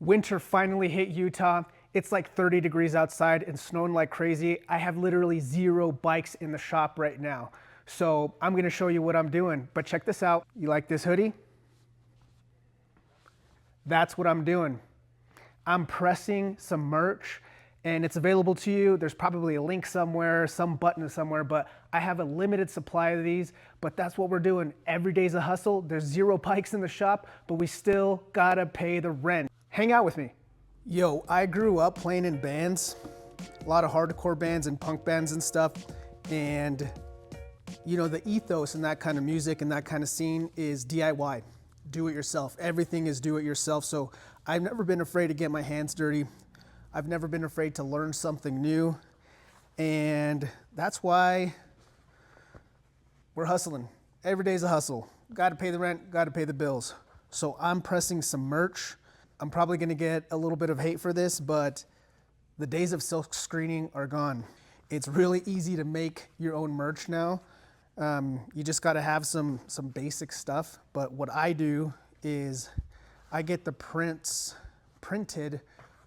Winter finally hit Utah. It's like 30 degrees outside and snowing like crazy. I have literally 0 bikes in the shop right now. So I'm gonna show you what I'm doing, but check this out. You like this hoodie? That's what I'm doing. I'm pressing some merch and it's available to you. There's probably a link somewhere, some button somewhere, but I have a limited supply of these, but that's what we're doing. Every day's a hustle. There's 0 bikes in the shop, but we still gotta pay the rent. Hang out with me. Yo, I grew up playing in bands, a lot of hardcore bands and punk bands and stuff. And you know, the ethos in that kind of music and that kind of scene is DIY, do it yourself. Everything is do it yourself. So I've never been afraid to get my hands dirty. I've never been afraid to learn something new. And that's why we're hustling. Every day's a hustle. Got to pay the rent, got to pay the bills. So I'm pressing some merch. I'm probably gonna get a little bit of hate for this, but the days of silk screening are gone. It's really easy to make your own merch now. You just gotta have some basic stuff. But what I do is I get the prints printed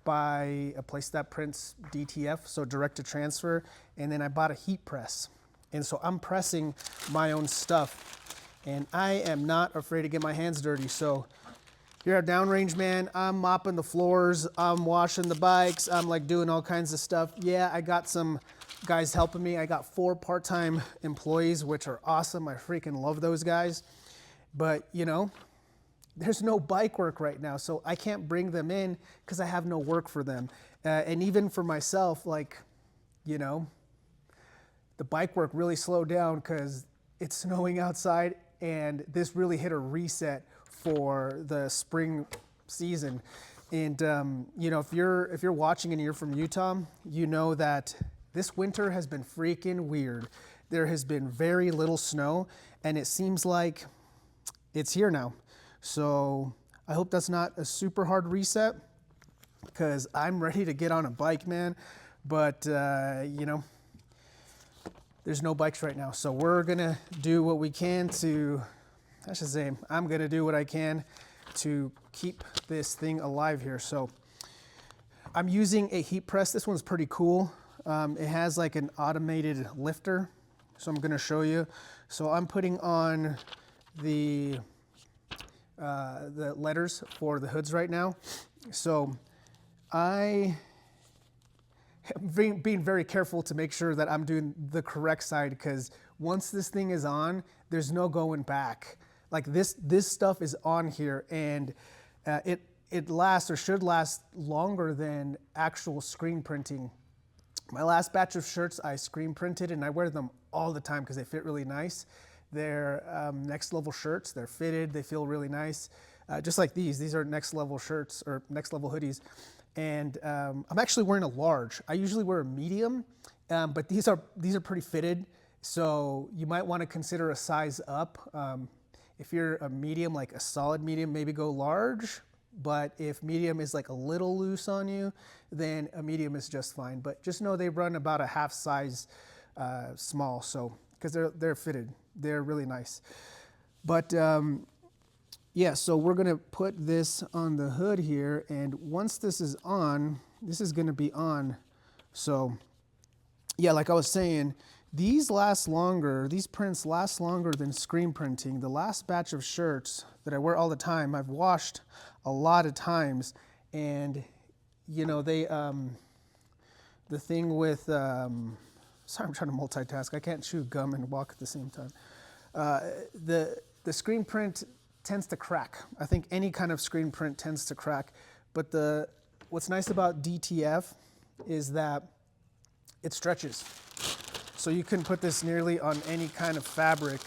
by a place that prints DTF, so direct to transfer, and then I bought a heat press. And so I'm pressing my own stuff, and I am not afraid to get my hands dirty. So here at Downrange, man, I'm mopping the floors, I'm washing the bikes, I'm like doing all kinds of stuff. Yeah, I got some guys helping me. I got 4 part-time employees, which are awesome. I freaking love those guys. But you know, there's no bike work right now, so I can't bring them in because I have no work for them. And even for myself, like, you know, the bike work really slowed down because it's snowing outside, and this really hit a reset for the spring season. And you know, if you're watching and you're from Utah, you know that this winter has been freaking weird. There has been very little snow, and it seems like it's here now. So I hope that's not a super hard reset, because I'm ready to get on a bike, man. But you know, there's no bikes right now. So we're gonna do what we can to, I should say, I'm gonna do what I can to keep this thing alive here. So I'm using a heat press. This one's pretty cool. It has like an automated lifter. So I'm gonna show you. So I'm putting on the letters for the hoods right now. So I am being very careful to make sure that I'm doing the correct side, because once this thing is on, there's no going back. Like this stuff is on here, and it lasts, or should last, longer than actual screen printing. My last batch of shirts I screen printed, and I wear them all the time because they fit really nice. They're next level shirts. They're fitted. They feel really nice. Just like these. These are next level shirts, or next level hoodies. And I'm actually wearing a large. I usually wear a medium, but these are pretty fitted. So you might want to consider a size up. If you're a medium, like a solid medium, maybe go large. But if medium is like a little loose on you, then a medium is just fine. But just know they run about a half size small. So because they're fitted, they're really nice. But yeah, so we're gonna put this on the hood here, and once this is on, this is gonna be on. So yeah, like I was saying, these last longer, these prints last longer than screen printing. The last batch of shirts that I wear all the time, I've washed a lot of times, and you know, they, the thing with, sorry, I'm trying to multitask. I can't chew gum and walk at the same time. The screen print tends to crack. I think any kind of screen print tends to crack, but what's nice about DTF is that it stretches. So you can put this nearly on any kind of fabric.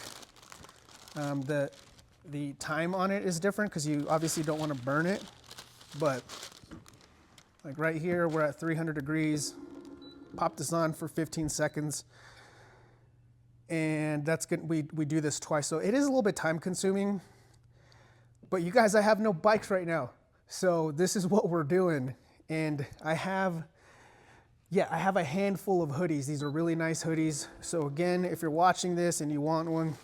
The time on it is different because you obviously don't want to burn it, but like right here, we're at 300 degrees. Pop this on for 15 seconds. And that's good. We do this twice. So it is a little bit time consuming, but you guys, I have no bikes right now. So this is what we're doing. And I have a handful of hoodies. These are really nice hoodies. So again, if you're watching this and you want one,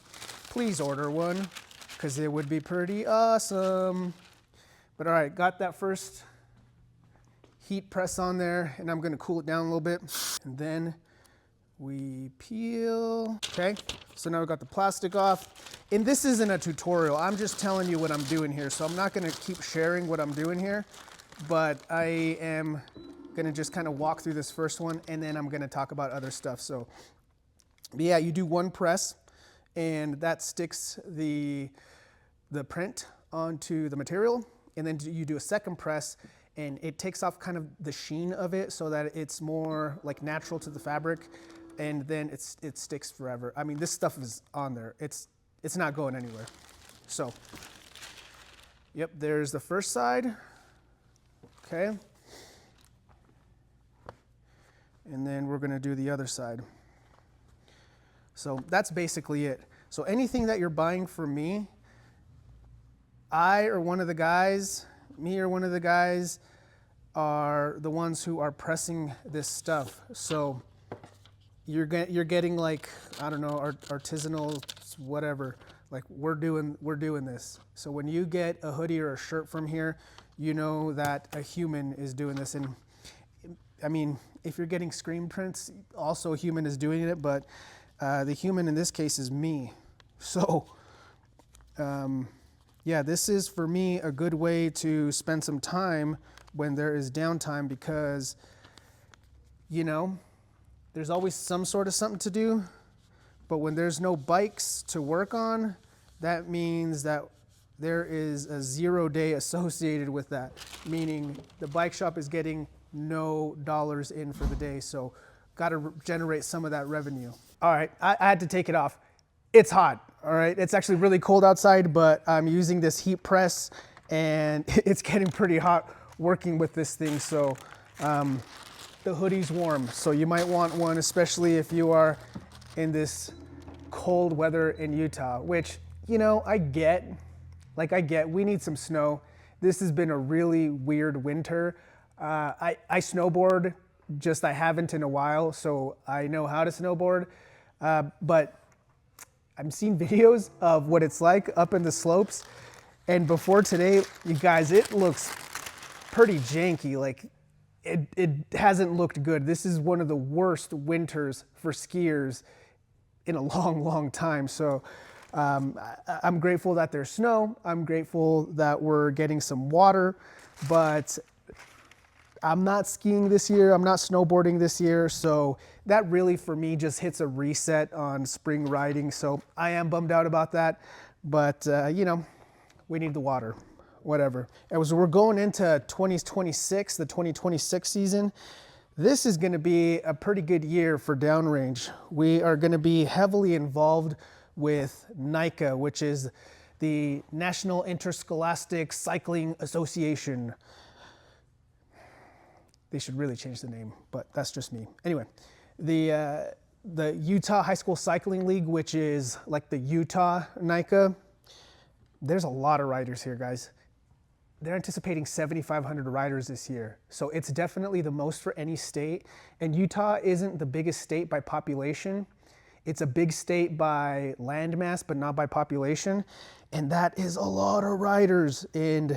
please order one, because it would be pretty awesome. But all right, got that first heat press on there, and I'm gonna cool it down a little bit. And then we peel. Okay, so now we got the plastic off. And this isn't a tutorial, I'm just telling you what I'm doing here. So I'm not gonna keep sharing what I'm doing here, but I am gonna just kind of walk through this first one, and then I'm gonna talk about other stuff. So, but yeah, you do one press, and that sticks the print onto the material, and then you do a second press, and it takes off kind of the sheen of it so that it's more like natural to the fabric, and then it sticks forever. I mean, this stuff is on there. It's not going anywhere. So, yep, there's the first side. Okay. And then we're gonna do the other side. So that's basically it. So anything that you're buying from me, me or one of the guys are the ones who are pressing this stuff. So you're getting like, I don't know, artisanal, whatever. Like we're doing this. So when you get a hoodie or a shirt from here, you know that a human is doing this. And I mean, if you're getting screen prints, also a human is doing it, but the human in this case is me. So yeah, this is for me a good way to spend some time when there is downtime, because, you know, there's always some sort of something to do, but when there's no bikes to work on, that means that there is a 0 day associated with that, meaning the bike shop is getting no dollars in for the day. So got to generate some of that revenue. All right, I had to take it off. It's hot, all right? It's actually really cold outside, but I'm using this heat press, and it's getting pretty hot working with this thing. So the hoodie's warm, so you might want one, especially if you are in this cold weather in Utah, which, you know, I get, we need some snow. This has been a really weird winter. I snowboard, just I haven't in a while, so I know how to snowboard, but I'm seeing videos of what it's like up in the slopes, and before today, you guys, it looks pretty janky. Like it hasn't looked good. This is one of the worst winters for skiers in a long, long time. So I'm grateful that there's snow. I'm grateful that we're getting some water, but I'm not skiing this year. I'm not snowboarding this year. So that really for me just hits a reset on spring riding. So I am bummed out about that, but you know, we need the water, whatever. As we're going into 2026, the 2026 season, this is going to be a pretty good year for Downrange. We are going to be heavily involved with NICA, which is the National Interscholastic Cycling Association. They should really change the name, but that's just me. Anyway, the Utah High School Cycling League, which is like the Utah NICA, there's a lot of riders here, guys. They're anticipating 7,500 riders this year. So it's definitely the most for any state. And Utah isn't the biggest state by population. It's a big state by landmass, but not by population. And that is a lot of riders. And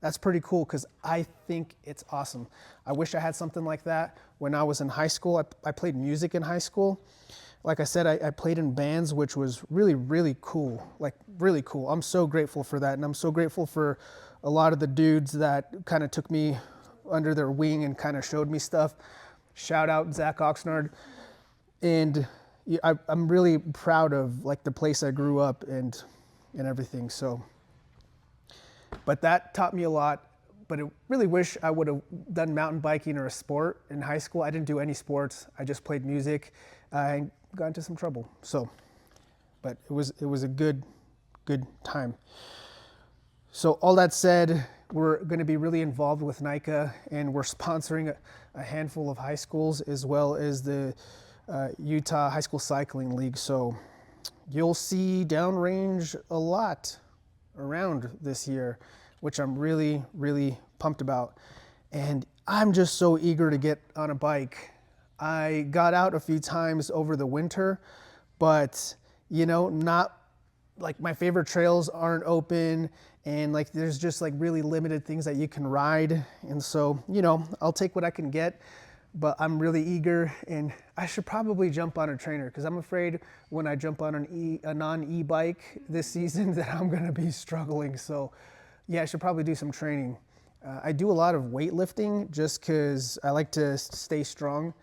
that's pretty cool because I think it's awesome. I wish I had something like that when I was in high school. I played music in high school. Like I said, I played in bands, which was really, really cool. Like really cool. I'm so grateful for that. And I'm so grateful for a lot of the dudes that kind of took me under their wing and kind of showed me stuff. Shout out Zach Oxnard. And I'm really proud of like the place I grew up and everything. So, but that taught me a lot. But I really wish I would have done mountain biking or a sport in high school. I didn't do any sports. I just played music and got into some trouble. So, but it was a good time. So all that said, we're going to be really involved with NICA, and we're sponsoring a handful of high schools as well as the Utah High School Cycling League. So you'll see Downrange a lot around this year, which I'm really, really pumped about. And I'm just so eager to get on a bike. I got out a few times over the winter, but you know, not like my favorite trails aren't open, and like there's just like really limited things that you can ride. And so, you know, I'll take what I can get, but I'm really eager, and I should probably jump on a trainer because I'm afraid when I jump on a non-e-bike this season that I'm gonna be struggling. So yeah, I should probably do some training. I do a lot of weightlifting just because I like to stay strong.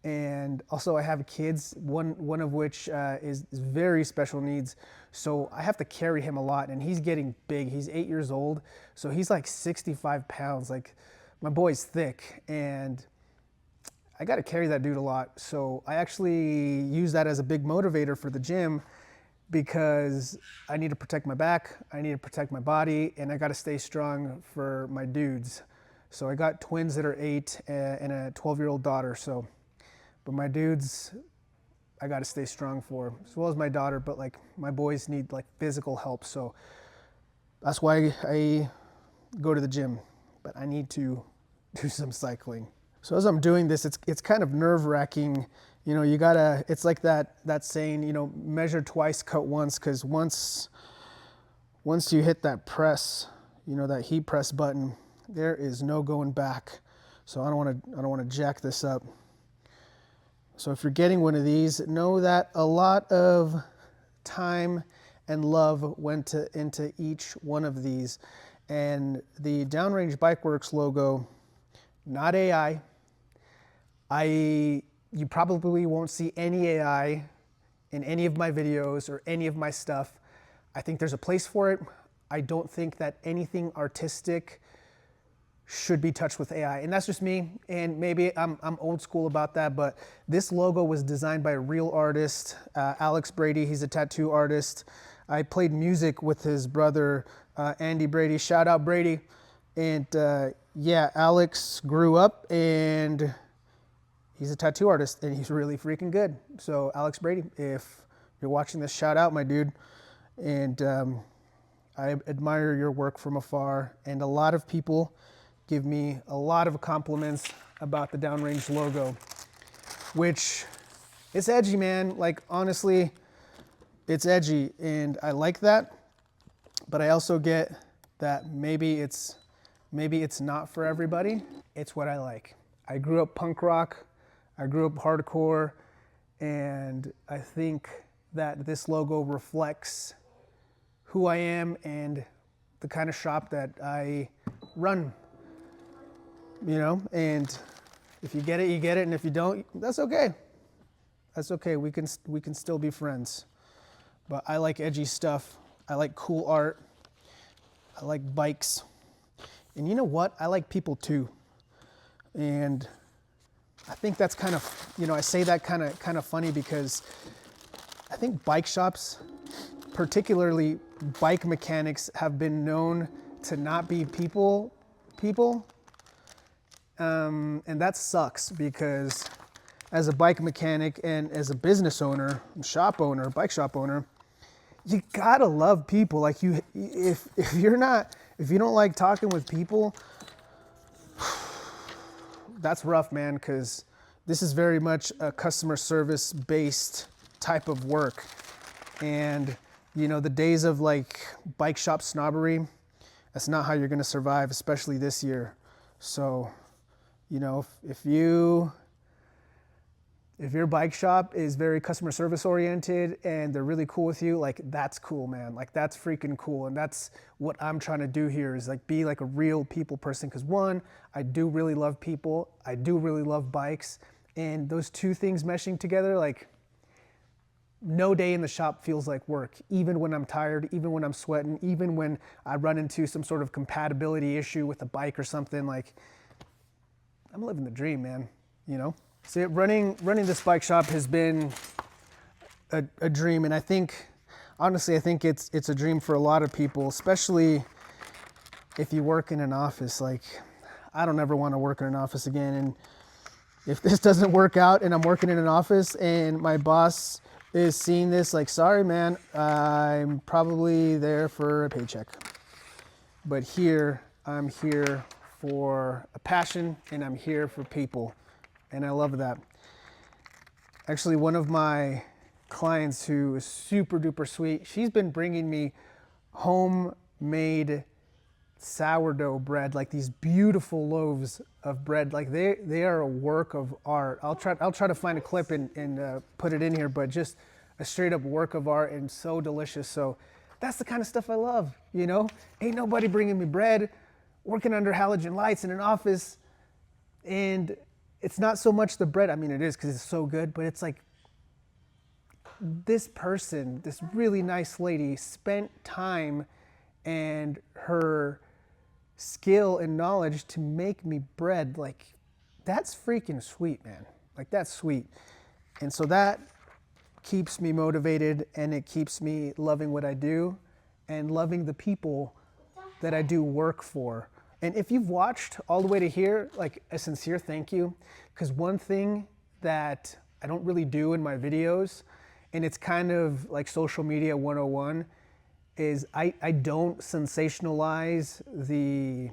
And also I have kids, one of which is very special needs. So I have to carry him a lot, and he's getting big. He's 8 years old. So he's like 65 pounds. Like, my boy's thick, and I got to carry that dude a lot. So I actually use that as a big motivator for the gym because I need to protect my back, I need to protect my body, and I got to stay strong for my dudes. So I got twins that are 8 and a 12-year-old daughter. So, but my dudes, I got to stay strong for, as well as my daughter. But like, my boys need like physical help. So that's why I go to the gym, but I need to do some cycling. So as I'm doing this, it's kind of nerve-wracking. You know, you gotta, it's like that saying, you know, measure twice, cut once, because once you hit that press, you know, that heat press button, there is no going back. So I don't want to jack this up. So if you're getting one of these, know that a lot of time and love went into each one of these. And the Downrange Bike Works logo, not AI. You probably won't see any AI in any of my videos or any of my stuff. I think there's a place for it. I don't think that anything artistic should be touched with AI. And that's just me. And maybe I'm old school about that, but this logo was designed by a real artist, Alex Brady. He's a tattoo artist. I played music with his brother, Andy Brady. Shout out Brady. And yeah, Alex grew up and he's a tattoo artist, and he's really freaking good. So Alex Brady, if you're watching this, shout out, my dude. And I admire your work from afar. And a lot of people give me a lot of compliments about the Downrange logo, which it's edgy, man. Like, honestly, it's edgy, and I like that. But I also get that maybe it's not for everybody. It's what I like. I grew up punk rock. I grew up hardcore, and I think that this logo reflects who I am and the kind of shop that I run, you know. And if you get it, you get it, and if you don't, that's okay. That's okay. We can still be friends. But I like edgy stuff. I like cool art. I like bikes. And you know what? I like people too. And I think that's kind of, you know, I say that kind of funny because I think bike shops, particularly bike mechanics, have been known to not be people. And that sucks because as a bike mechanic and as a business owner, shop owner, bike shop owner, you gotta love people. Like, if you don't like talking with people, that's rough, man, because this is very much a customer service based type of work. And, you know, the days of like bike shop snobbery, that's not how you're gonna survive, especially this year. So, you know, if your bike shop is very customer service oriented and they're really cool with you, like, that's cool, man. Like, that's freaking cool. And that's what I'm trying to do here, is like be like a real people person. Because one, I do really love people. I do really love bikes. And those two things meshing together, like, no day in the shop feels like work. Even when I'm tired, even when I'm sweating, even when I run into some sort of compatibility issue with a bike or something, like, I'm living the dream, man, you know? So running this bike shop has been a dream, and I think, honestly, I think it's a dream for a lot of people, especially if you work in an office. Like, I don't ever want to work in an office again, and if this doesn't work out and I'm working in an office and my boss is seeing this, like, sorry, man, I'm probably there for a paycheck. But here, I'm here for a passion, and I'm here for people. And I love that. Actually, one of my clients who is super duper sweet, she's been bringing me home made sourdough bread, like these beautiful loaves of bread. Like they are a work of art. I'll try to find a clip and put it in here, but just a straight up work of art and so delicious. So that's the kind of stuff I love, you know? Ain't nobody bringing me bread, working under halogen lights in an office. And it's not so much the bread. I mean, it is because it's so good, but it's like this person, this really nice lady, spent time and her skill and knowledge to make me bread. Like, that's freaking sweet, man. Like, that's sweet. And so that keeps me motivated, and it keeps me loving what I do and loving the people that I do work for. And if you've watched all the way to here, like, a sincere thank you, because one thing that I don't really do in my videos, and it's kind of like social media 101, is I don't sensationalize the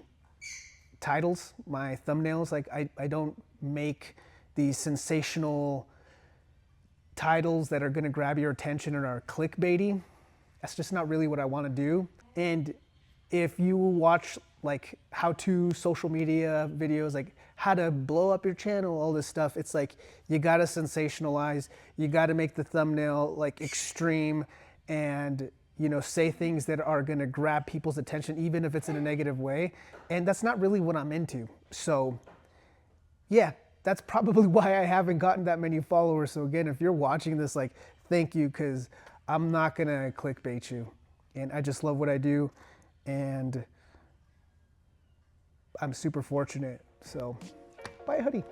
titles, my thumbnails. Like, I don't make these sensational titles that are gonna grab your attention and are clickbaity. That's just not really what I wanna do. And if you watch like how-to social media videos, like how to blow up your channel, all this stuff, it's like you gotta sensationalize, you gotta make the thumbnail like extreme, and you know, say things that are gonna grab people's attention, even if it's in a negative way. And that's not really what I'm into. So yeah, that's probably why I haven't gotten that many followers. So again, if you're watching this, like, thank you, because I'm not gonna clickbait you. And I just love what I do, and I'm super fortunate. So buy a hoodie.